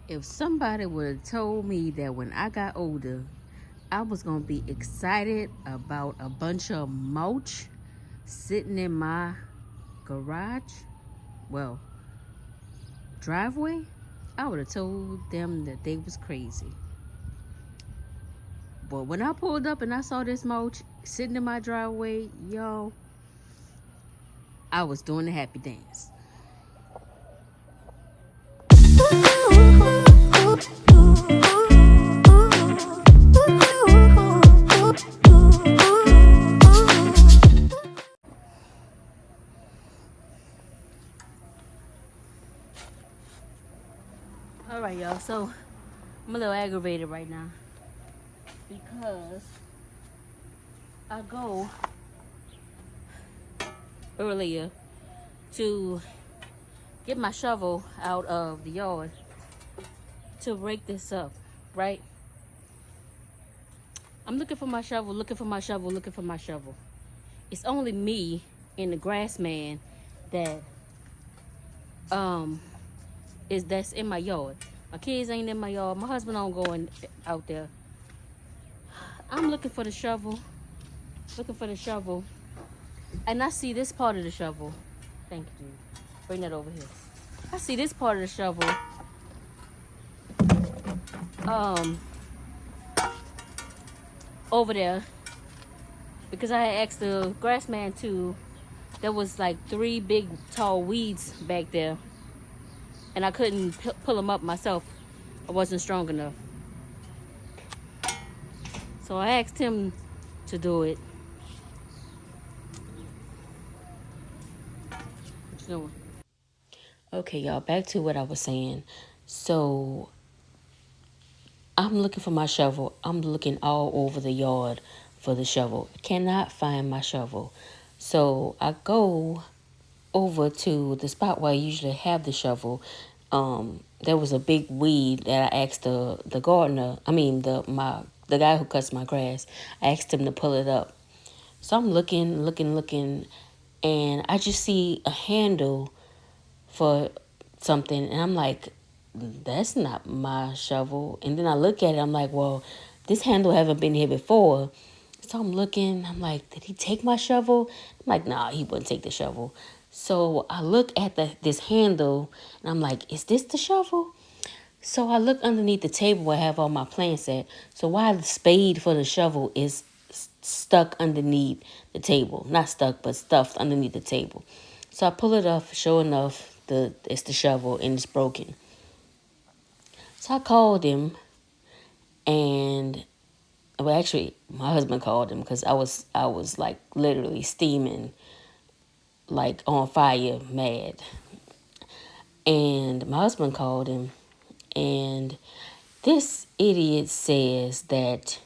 If somebody would have told me that when I got older, I was going to be excited about a bunch of mulch sitting in my garage, well, driveway, I would have told them that they was crazy. But when I pulled up and I saw this mulch sitting in my driveway, yo, I was doing the happy dance. All right, y'all. So I'm a little aggravated right now because I go earlier to get my shovel out of the yard to break this up, right? I'm looking for my shovel, looking for my shovel, looking for my shovel. It's only me and the grass man that that's in my yard. My kids ain't in my yard. My husband don't go out there. I'm looking for the shovel, and I see this part of the shovel. Thank you, dude. Bring that over here. I see this part of the shovel. Over there, because I had asked the grass man to. There was like 3 big tall weeds back there, and I couldn't pull them up myself. I wasn't strong enough. So I asked him to do it. What you doing? Okay, y'all, back to what I was saying. So I'm looking for my shovel. I'm looking all over the yard for the shovel. I cannot find my shovel. So I go over to the spot where I usually have the shovel. There was a big weed that I asked the gardener, the guy who cuts my grass, I asked him to pull it up. So I'm looking, and I just see a handle for something, and I'm like, that's not my shovel. And then I look at it, I'm like, well, this handle haven't been here before. So I'm looking, I'm like, did he take my shovel? I'm like, nah, he wouldn't take the shovel. So I look at this handle, and I'm like, is this the shovel? So I look underneath the table where I have all my plants at. So why the spade for the shovel is stuck underneath the table. Not stuck, but stuffed underneath the table. So I pull it off, sure enough, it's the shovel and it's broken. So I called him, and well, actually, my husband called him because I was like literally steaming, like on fire, mad. And my husband called him, and this idiot says that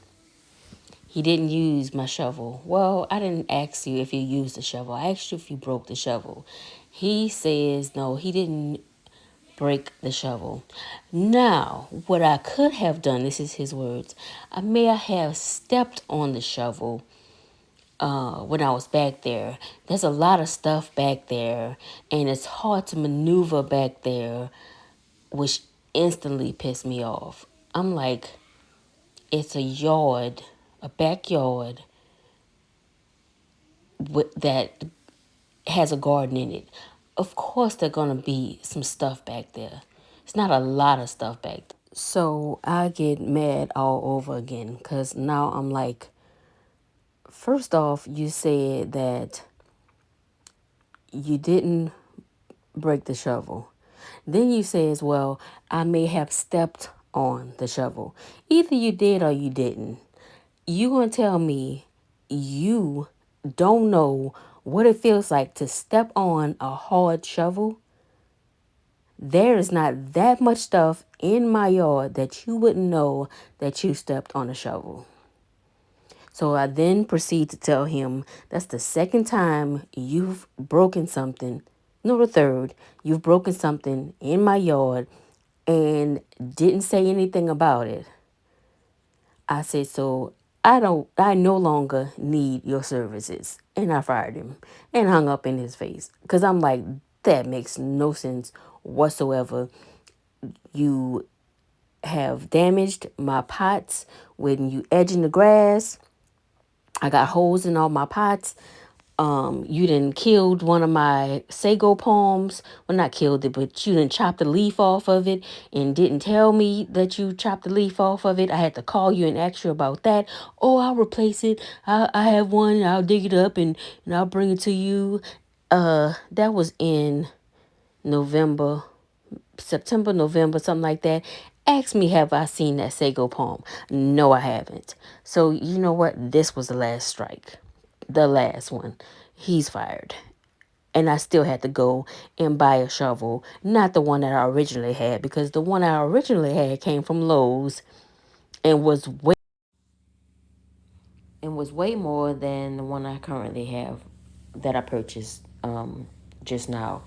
he didn't use my shovel. Well, I didn't ask you if you used the shovel. I asked you if you broke the shovel. He says no, he didn't break the shovel. Now, what I could have done, this is his words, I may have stepped on the shovel when I was back there. There's a lot of stuff back there, and it's hard to maneuver back there, which instantly pissed me off. I'm like, it's a yard, a backyard that has a garden in it. Of course, there's going to be some stuff back there. It's not a lot of stuff back there. So I get mad all over again because now I'm like, first off, you said that you didn't break the shovel. Then you says, well, I may have stepped on the shovel. Either you did or you didn't. You gonna tell me you don't know what it feels like to step on a hard shovel? There is not that much stuff in my yard that you wouldn't know that you stepped on a shovel. So I then proceed to tell him that's the second time you've broken something. No, the third. You've broken something in my yard and didn't say anything about it. I said, so I no longer need your services. And I fired him and hung up in his face. Because I'm like, that makes no sense whatsoever. You have damaged my pots when you edging the grass. I got holes in all my pots. You done killed one of my sago palms. Well, not killed it, but you done chopped the leaf off of it and didn't tell me that you chopped the leaf off of it. I had to call you and ask you about that. Oh, I'll replace it. I have one. I'll dig it up and I'll bring it to you. That was in November, September, November, something like that. Ask me, have I seen that sago palm? No, I haven't. So you know what? This was the last strike. The last one. He's fired. And I still had to go and buy a shovel, not the one that I originally had, because the one I originally had came from Lowe's and was way more than the one I currently have that I purchased just now.